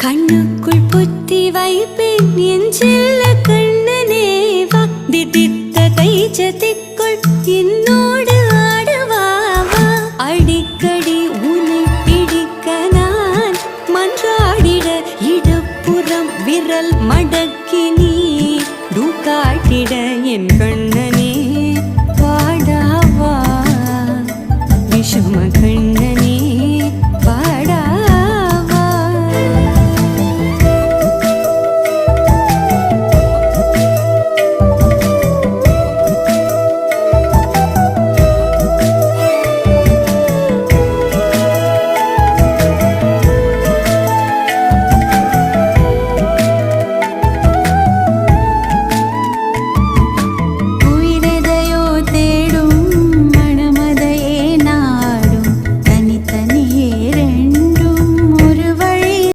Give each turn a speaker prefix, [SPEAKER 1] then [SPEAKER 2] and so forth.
[SPEAKER 1] கண்ணுக்குள் புத்தி வைப்பேன் என் செல்ல கண்ணனே வா திதித்த கைச்சத்திக்குள் என்னோடு ஆடவாவா அடிக்கடி உன்னை பிடிக்க நான் மன்றாடிட இடப்புறம் விரல் மடக்கி நீ காட்டிட என் கண்ணனே